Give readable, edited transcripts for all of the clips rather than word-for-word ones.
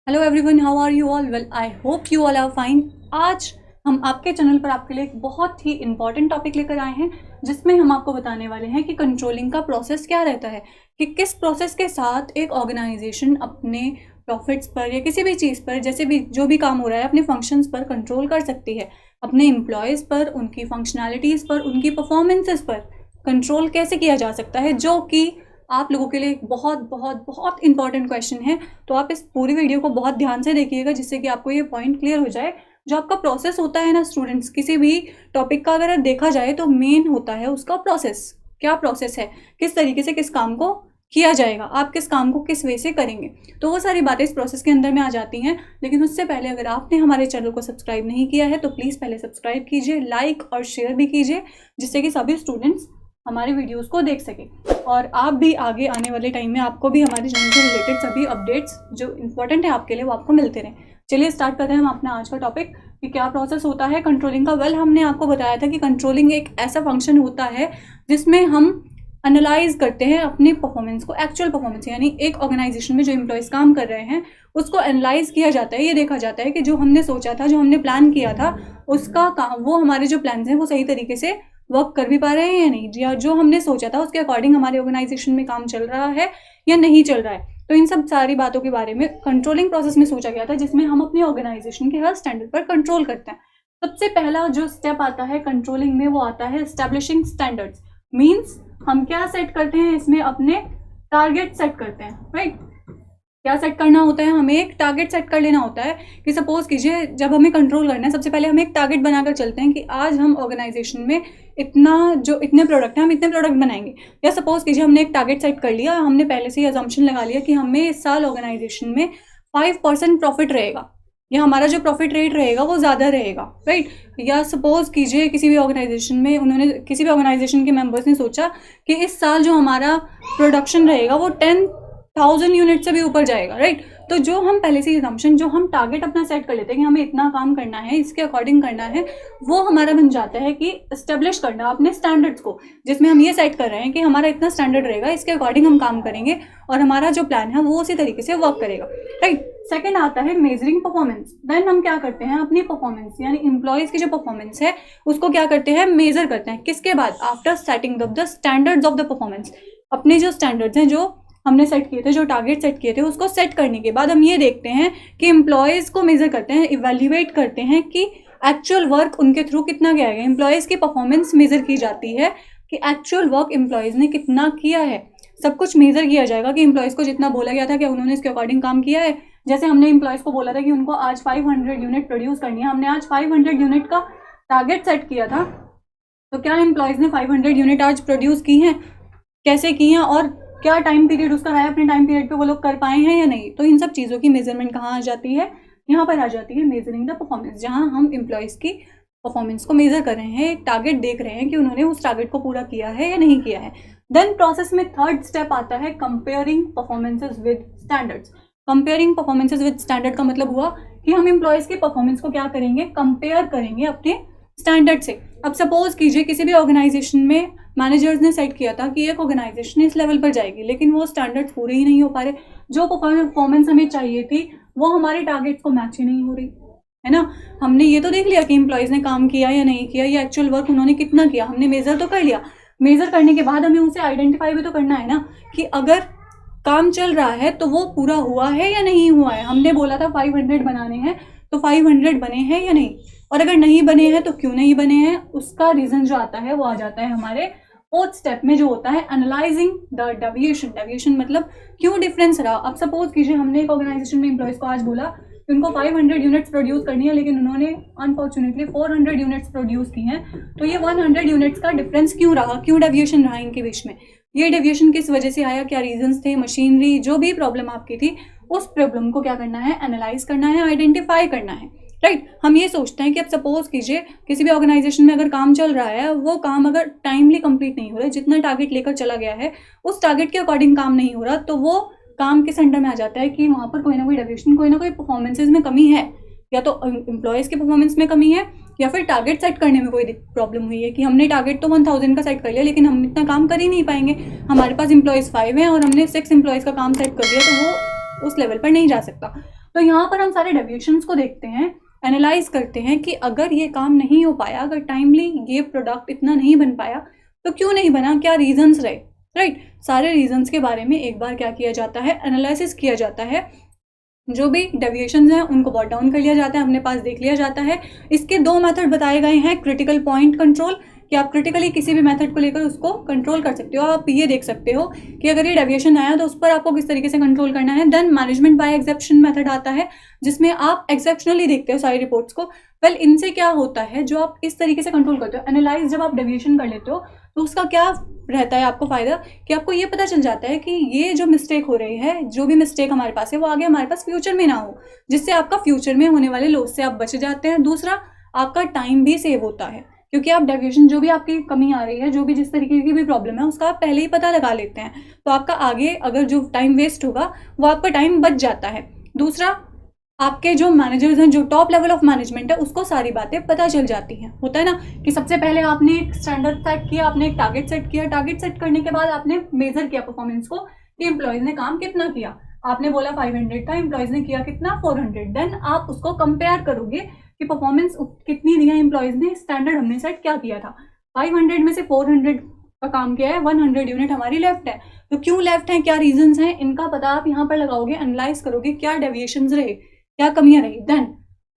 Hello everyone, how are you all? Well, I hope you all are fine. आज हम आपके channel पर आपके लिए एक बहुत ही इंपॉर्टेंट टॉपिक लेकर आए हैं, जिसमें हम आपको बताने वाले हैं कि कंट्रोलिंग का प्रोसेस क्या रहता है, कि किस प्रोसेस के साथ एक ऑर्गेनाइजेशन अपने प्रॉफिट्स पर या किसी भी चीज़ पर, जैसे भी जो भी काम हो रहा है, अपने फंक्शंस पर कंट्रोल कर सकती है। अपने एम्प्लॉयज़ पर, उनकी फंक्शनैलिटीज़ पर, उनकी परफॉर्मेंसेस पर कंट्रोल कैसे किया जा सकता है, जो कि आप लोगों के लिए एक बहुत बहुत बहुत इंपॉर्टेंट क्वेश्चन है। तो आप इस पूरी वीडियो को बहुत ध्यान से देखिएगा, जिससे कि आपको ये पॉइंट क्लियर हो जाए। जो आपका प्रोसेस होता है ना स्टूडेंट्स, किसी भी टॉपिक का अगर देखा जाए तो मेन होता है उसका प्रोसेस। क्या प्रोसेस है, किस तरीके से किस काम को किया जाएगा, आप किस काम को किस वे से करेंगे, तो वो सारी बातें इस प्रोसेस के अंदर में आ जाती हैं। लेकिन उससे पहले अगर आपने हमारे चैनल को सब्सक्राइब नहीं किया है तो प्लीज़ पहले सब्सक्राइब कीजिए, लाइक और शेयर भी कीजिए, जिससे कि सभी स्टूडेंट्स हमारे वीडियोस को देख सकें और आप भी आगे आने वाले टाइम में आपको भी हमारे चैनल से रिलेटेड सभी अपडेट्स जो इम्पोर्टेंट है आपके लिए वो आपको मिलते रहें। चलिए स्टार्ट करते हैं हम अपना आज का टॉपिक कि क्या प्रोसेस होता है कंट्रोलिंग का। वेल, हमने आपको बताया था कि कंट्रोलिंग एक ऐसा फंक्शन होता है जिसमें हम एनालाइज करते हैं अपनी परफॉर्मेंस को, एक्चुअल परफॉर्मेंस, यानी एक ऑर्गेनाइजेशन में जो एम्प्लॉयज़ काम कर रहे हैं उसको एनालाइज किया जाता है। ये देखा जाता है कि जो हमने सोचा था, जो हमने प्लान किया था, उसका काम, वो हमारे जो प्लान्स हैं वो सही तरीके से वर्क कर भी पा रहे हैं या नहीं, या जो हमने सोचा था उसके अकॉर्डिंग हमारे ऑर्गेनाइजेशन में काम चल रहा है या नहीं चल रहा है। तो इन सब सारी बातों के बारे में कंट्रोलिंग प्रोसेस में सोचा गया था, जिसमें हम अपनी ऑर्गेनाइजेशन के हर स्टैंडर्ड पर कंट्रोल करते हैं। सबसे पहला जो स्टेप आता है कंट्रोलिंग में वो आता है एस्टेब्लिशिंग स्टैंडर्ड्स। मीन्स हम क्या सेट करते हैं, इसमें अपने टारगेट सेट करते हैं, राइट। क्या सेट करना होता है, हमें एक टारगेट सेट कर लेना होता है कि सपोज कीजिए जब हमें कंट्रोल करना है, सबसे पहले हम एक टारगेट बनाकर चलते हैं कि आज हम ऑर्गेनाइजेशन में इतने प्रोडक्ट हैं, हम इतने प्रोडक्ट बनाएंगे। या सपोज कीजिए हमने एक टारगेट सेट कर लिया, हमने पहले से ही अजम्पशन लगा लिया कि हमें इस साल ऑर्गेनाइजेशन में 5% प्रॉफिट रहेगा, या हमारा जो प्रॉफिट रेट रहेगा वो ज़्यादा रहेगा, राइट। या सपोज कीजिए किसी भी ऑर्गेनाइजेशन के मेंबर्स ने सोचा कि इस साल जो हमारा प्रोडक्शन रहेगा वो 10,000 यूनिट से भी ऊपर जाएगा, राइट। तो जो हम पहले से असम्पशन, जो हम टारगेट अपना सेट कर लेते हैं कि हमें इतना काम करना है, इसके अकॉर्डिंग करना है, वो हमारा बन जाता है कि एस्टेब्लिश करना अपने स्टैंडर्ड्स को, जिसमें हम ये सेट कर रहे हैं कि हमारा इतना स्टैंडर्ड रहेगा, इसके अकॉर्डिंग हम काम करेंगे और हमारा जो प्लान है वो उसी तरीके से वर्क करेगा, राइट। सेकेंड आता है मेजरिंग परफॉर्मेंस। देन हम क्या करते हैं, अपनी परफॉर्मेंस यानी एम्प्लॉयज़ की जो परफॉर्मेंस है उसको क्या करते हैं, मेजर करते हैं। किसके बाद? After setting the standards of the performance. अपने जो स्टैंडर्ड्स हैं, जो हमने सेट किए थे, जो टारगेट सेट किए थे, उसको सेट करने के बाद हम ये देखते हैं कि एम्प्लॉयज़ को मेजर करते हैं, इवेल्युएट करते हैं कि एक्चुअल वर्क उनके थ्रू कितना किया गया। एम्प्लॉयज़ की परफॉर्मेंस मेजर की जाती है कि एक्चुअल वर्क एम्प्लॉयज़ ने कितना किया है। सब कुछ मेजर किया जाएगा कि एम्प्लॉयज़ को जितना बोला गया था क्या उन्होंने इसके अकॉर्डिंग काम किया है। जैसे हमने एम्प्लॉयज़ को बोला था कि उनको आज 500 यूनिट प्रोड्यूस करनी है, हमने आज 500 यूनिट का टारगेट सेट किया था, तो क्या एम्प्लॉयज़ ने 500 यूनिट आज प्रोड्यूस की हैं, कैसे की हैं, और क्या टाइम पीरियड उसका है, अपने टाइम पीरियड पे वो लोग कर पाए हैं या नहीं। तो इन सब चीज़ों की मेजरमेंट कहाँ आ जाती है, यहाँ पर आ जाती है मेजरिंग द परफॉर्मेंस, जहाँ हम एम्प्लॉयज़ की परफॉर्मेंस को मेजर कर रहे हैं, एक टारगेट देख रहे हैं कि उन्होंने उस टारगेट को पूरा किया है या नहीं किया है। देन प्रोसेस में थर्ड स्टेप आता है comparing performances with standards. Comparing performances with standard का मतलब हुआ कि हम एम्प्लॉयज़ की परफॉर्मेंस को क्या करेंगे, कंपेयर करेंगे अपने स्टैंडर्ड से। अब सपोज कीजिए किसी भी ऑर्गेनाइजेशन में मैनेजर्स ने सेट किया था कि एक ऑर्गेनाइजेशन इस लेवल पर जाएगी, लेकिन वो स्टैंडर्ड्स पूरे ही नहीं हो पा रहे। जो परफॉर्मेंस हमें चाहिए थी वो हमारे टारगेट्स को मैच ही नहीं हो रही है ना। हमने ये तो देख लिया कि एम्प्लॉयज़ ने काम किया या नहीं किया, या एक्चुअल वर्क उन्होंने कितना किया, हमने मेजर तो कर लिया। मेजर करने के बाद हमें उसे आइडेंटिफाई भी तो करना है ना कि अगर काम चल रहा है तो वो पूरा हुआ है या नहीं हुआ है। हमने बोला था 500 बनाने हैं, तो 500 बने हैं या नहीं, और अगर नहीं बने हैं तो क्यों नहीं बने हैं, उसका रीज़न जो आता है वो आ जाता है हमारे फोर्थ स्टेप में, जो होता है एनालाइजिंग द डेविएशन। डेविएशन मतलब क्यों डिफरेंस रहा। अब सपोज कीजिए हमने एक ऑर्गेनाइजेशन में एम्प्लॉयज़ को आज बोला कि उनको 500 यूनिट्स प्रोड्यूस करनी है, लेकिन उन्होंने अनफॉर्चुनेटली 400 यूनिट्स प्रोड्यूस की हैं। तो ये 100 यूनिट्स का डिफरेंस क्यों रहा, क्यों डेविएशन रहा इनके बीच में, ये डेविएशन किस वजह से आया, क्या रीजंस थे, मशीनरी, जो भी प्रॉब्लम आपकी थी, उस प्रॉब्लम को क्या करना है, एनालाइज करना है, आइडेंटिफाई करना है, राइट। हम ये सोचते हैं कि अब सपोज कीजिए किसी भी ऑर्गेनाइजेशन में अगर काम चल रहा है, वो काम अगर टाइमली कंप्लीट नहीं हो रहा है, जितना टारगेट लेकर चला गया है उस टारगेट के अकॉर्डिंग काम नहीं हो रहा, तो वो काम किस अंडर में आ जाता है कि वहाँ पर कोई ना कोई डेविएशन, कोई ना कोई परफॉर्मेंसेज में कमी है, या तो एम्प्लॉयज़ की परफॉर्मेंस में कमी है, या फिर टारगेट सेट करने में कोई प्रॉब्लम हुई है कि हमने टारगेट तो 1000 का सेट कर लिया, लेकिन हम इतना काम कर ही नहीं पाएंगे, हमारे पास एम्प्लॉयज़ 5 हैं और हमने 6 एम्प्लॉयज़ का काम सेट कर दिया, तो वो उस लेवल पर नहीं जा सकता। तो यहाँ पर हम सारे डेविएशंस को देखते हैं, एनालाइज करते हैं कि अगर ये काम नहीं हो पाया, अगर टाइमली ये प्रोडक्ट इतना नहीं बन पाया तो क्यों नहीं बना, क्या रीजंस रहे, राइट। सारे रीजंस के बारे में एक बार क्या किया जाता है, एनालिसिस किया जाता है। जो भी डेविएशंस हैं उनको बॉट डाउन कर लिया जाता है, अपने पास देख लिया जाता है। इसके दो मेथड बताए गए हैं, क्रिटिकल पॉइंट कंट्रोल, कि आप क्रिटिकली किसी भी मेथड को लेकर उसको कंट्रोल कर सकते हो। आप ये देख सकते हो कि अगर ये डेविएशन आया तो उस पर आपको किस तरीके से कंट्रोल करना है। Then management by exception method आता है, जिसमें आप एक्सेप्शनली देखते हो सारी रिपोर्ट्स को। वेल, इनसे क्या होता है, जो आप इस तरीके से कंट्रोल करते हो, एनालाइज जब आप डेविएशन कर लेते हो तो उसका क्या रहता है आपको फ़ायदा, कि आपको ये पता चल जाता है कि ये जो मिस्टेक हो रही है, जो भी मिस्टेक हमारे पास है, वो आगे हमारे पास फ्यूचर में ना हो, जिससे आपका फ्यूचर में होने वाले लॉस से आप बच जाते हैं। दूसरा, आपका टाइम भी सेव होता है, क्योंकि आप डेविएशन, जो भी आपकी कमी आ रही है, जो भी जिस तरीके की भी प्रॉब्लम है, उसका आप पहले ही पता लगा लेते हैं, तो आपका आगे अगर जो टाइम वेस्ट होगा वो आपका टाइम बच जाता है। दूसरा, आपके जो मैनेजर्स हैं, जो टॉप लेवल ऑफ मैनेजमेंट है, उसको सारी बातें पता चल जाती हैं। होता है ना कि सबसे पहले आपने एक स्टैंडर्ड सेट किया, आपने एक टारगेट सेट किया, टारगेट सेट करने के बाद आपने मेजर किया परफॉर्मेंस को कि एम्प्लॉयज ने काम कितना किया। आपने बोला 500 था, एम्प्लॉयज ने किया कितना, 400। देन आप उसको कंपेयर करोगे कि परफॉर्मेंस कितनी दिया एम्प्लॉयज ने, स्टैंडर्ड हमने सेट क्या किया था, 500 में से 400 का काम किया है, 100 यूनिट हमारी लेफ्ट है। तो क्यों लेफ्ट है, क्या रीजंस हैं, इनका पता आप यहाँ पर लगाओगे, एनालाइज करोगे क्या डेविएशंस रहे, क्या कमियां रही। देन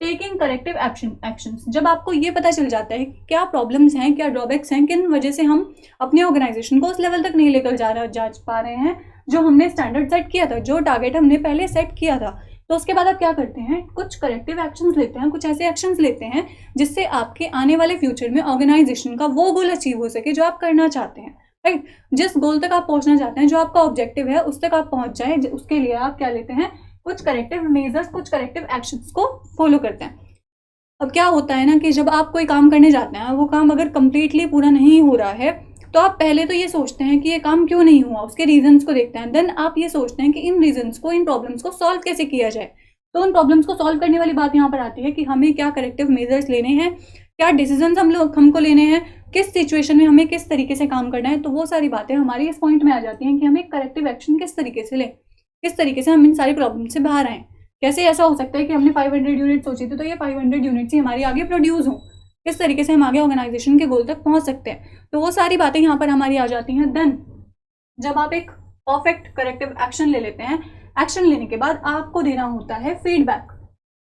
टेकिंग करेक्टिव एक्शंस, जब आपको ये पता चल जाता है कि क्या प्रॉब्लम्स हैं, क्या ड्रॉबैक्स हैं, किन वजह से हम अपने ऑर्गेनाइजेशन को उस लेवल तक नहीं लेकर जा पा रहे हैं जो हमने स्टैंडर्ड सेट किया था, जो टारगेट हमने पहले सेट किया था, तो उसके बाद आप क्या करते हैं, कुछ करेक्टिव एक्शंस लेते हैं, कुछ ऐसे एक्शंस लेते हैं जिससे आपके आने वाले फ्यूचर में ऑर्गेनाइजेशन का वो गोल अचीव हो सके जो आप करना चाहते हैं, राइट। जिस गोल तक आप पहुंचना चाहते हैं, जो आपका ऑब्जेक्टिव है, उस तक आप पहुंच जाए, उसके लिए आप क्या लेते हैं, कुछ करेक्टिव मेजर्स, कुछ करेक्टिव एक्शंस को फॉलो करते हैं। अब क्या होता है ना कि जब आप कोई काम करने जाते हैं, वो काम अगर कंप्लीटली पूरा नहीं हो रहा है, तो आप पहले तो ये सोचते हैं कि ये काम क्यों नहीं हुआ, उसके रीजंस को देखते हैं। देन आप ये सोचते हैं कि इन रीजंस को, इन प्रॉब्लम्स को सॉल्व कैसे किया जाए। तो उन प्रॉब्लम्स को सॉल्व करने वाली बात यहाँ पर आती है कि हमें क्या करेक्टिव मेजर्स लेने हैं, क्या डिसीजंस हमको लेने हैं, किस सिचुएशन में हमें किस तरीके से काम करना है। तो वो सारी बातें हमारी इस पॉइंट में आ जाती हैं कि हमें करेक्टिव एक्शन किस तरीके से लें, किस तरीके से हम इन सारी प्रॉब्लम से बाहर आएँ। कैसे ऐसा हो सकता है कि हमने 500 यूनिट सोची थी, तो ये 500 यूनिट्स ही हमारी आगे प्रोड्यूस हों, किस तरीके से हम आगे ऑर्गेनाइजेशन के गोल तक पहुंच सकते हैं। तो वो सारी बातें यहाँ पर हमारी आ जाती हैं। देन जब आप एक परफेक्ट करेक्टिव एक्शन ले लेते हैं, एक्शन लेने के बाद आपको देना होता है फीडबैक।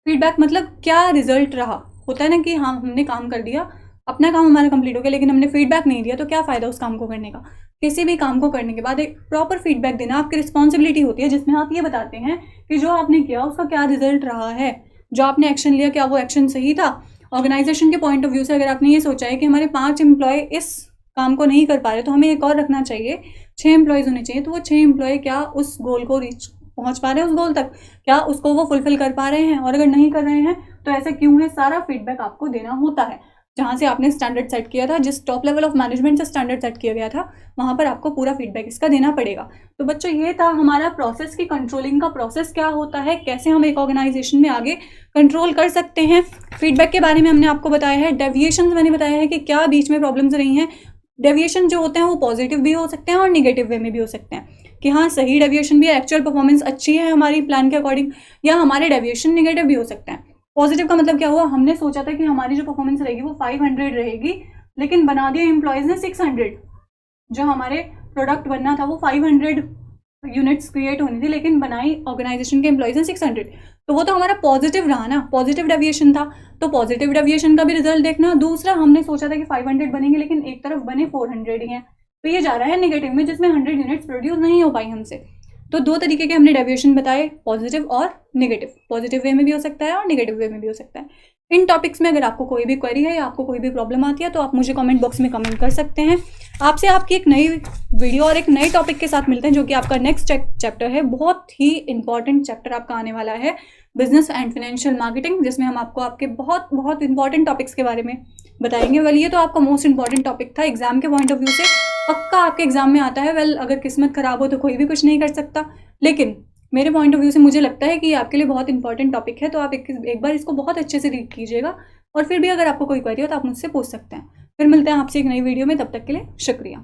फीडबैक मतलब क्या रिजल्ट रहा, होता है ना कि हाँ हमने काम कर दिया, अपना काम हमारा कंप्लीट हो गया, लेकिन हमने फीडबैक नहीं दिया, तो क्या फ़ायदा उस काम को करने का। किसी भी काम को करने के बाद एक प्रॉपर फीडबैक देना आपकी रिस्पॉन्सिबिलिटी होती है, जिसमें आप ये बताते हैं कि जो आपने किया उसका क्या रिजल्ट रहा है, जो आपने एक्शन लिया क्या वो एक्शन सही था। ऑर्गेनाइजेशन के पॉइंट ऑफ व्यू से अगर आपने ये सोचा है कि हमारे 5 एम्प्लॉय इस काम को नहीं कर पा रहे, तो हमें एक और रखना चाहिए, 6 एम्प्लॉयज़ होने चाहिए, तो वो 6 एम्प्लॉय क्या उस गोल को पहुंच पा रहे हैं, उस गोल तक क्या उसको वो फुलफिल कर पा रहे हैं, और अगर नहीं कर रहे हैं तो ऐसा क्यों है, सारा फीडबैक आपको देना होता है। जहाँ से आपने स्टैंडर्ड सेट किया था, जिस टॉप लेवल ऑफ मैनेजमेंट से स्टैंडर्ड सेट किया गया था, वहाँ पर आपको पूरा फीडबैक इसका देना पड़ेगा। तो बच्चों, ये था हमारा प्रोसेस की कंट्रोलिंग का प्रोसेस क्या होता है, कैसे हम एक ऑर्गेनाइजेशन में आगे कंट्रोल कर सकते हैं। फीडबैक के बारे में हमने आपको बताया है, डेविएशन मैंने बताया है कि क्या बीच में प्रॉब्लम्स रही हैं। डेविएशन जो होते हैं वो पॉजिटिव भी हो सकते हैं और निगेटिव वे में भी हो सकते हैं, कि हाँ सही डेविएशन भी है, एक्चुअल परफॉर्मेंस अच्छी है हमारी प्लान के अकॉर्डिंग, या हमारे डेविएशन निगेटिव भी हो सकते हैं। पॉजिटिव का मतलब क्या हुआ, हमने सोचा था कि हमारी जो परफॉर्मेंस रहेगी वो 500 रहेगी, लेकिन बना दिया एम्प्लॉयज़ ने 600। जो हमारे प्रोडक्ट बनना था वो 500 यूनिट्स क्रिएट होनी थी, लेकिन बनाई ऑर्गेनाइजेशन के एम्प्लॉयज़ ने 600। तो वो तो हमारा पॉजिटिव रहा ना, पॉजिटिव डेविएशन था। तो पॉजिटिव डेविएशन का भी रिजल्ट देखना। दूसरा, हमने सोचा था कि 500 बनेंगे, लेकिन एक तरफ बने 400 ही हैं, तो ये जा रहा है नेगेटिव में, जिसमें 100 यूनिट्स प्रोड्यूस नहीं हो पाई हमसे। तो 2 तरीके के हमने डेविएशन बताए, पॉजिटिव और नेगेटिव। पॉजिटिव वे में भी हो सकता है और नेगेटिव वे में भी हो सकता है। इन टॉपिक्स में अगर आपको कोई भी क्वेरी है या आपको कोई भी प्रॉब्लम आती है, तो आप मुझे कमेंट बॉक्स में कमेंट कर सकते हैं। आपसे आपकी एक नई वीडियो और एक नए टॉपिक के साथ मिलते हैं, जो कि आपका नेक्स्ट चैप्टर है। बहुत ही इंपॉर्टेंट चैप्टर आपका आने वाला है, बिजनेस एंड फाइनेंशियल मार्केटिंग, जिसमें हम आपको आपके बहुत बहुत इंपॉर्टेंट टॉपिक्स के बारे में बताएंगे। वेल, ये तो आपका मोस्ट इंपॉर्टेंट टॉपिक था एग्जाम के पॉइंट ऑफ व्यू से, पक्का आपके एग्जाम में आता है। वेल, अगर किस्मत खराब हो तो कोई भी कुछ नहीं कर सकता, लेकिन मेरे पॉइंट ऑफ व्यू से मुझे लगता है कि ये आपके लिए बहुत इंपॉर्टेंट टॉपिक है। तो आप एक बार इसको बहुत अच्छे से रीड कीजिएगा, और फिर भी अगर आपको कोई क्वेरी हो तो आप मुझसे पूछ सकते हैं। फिर मिलते हैं आपसे एक नई वीडियो में, तब तक के लिए शुक्रिया।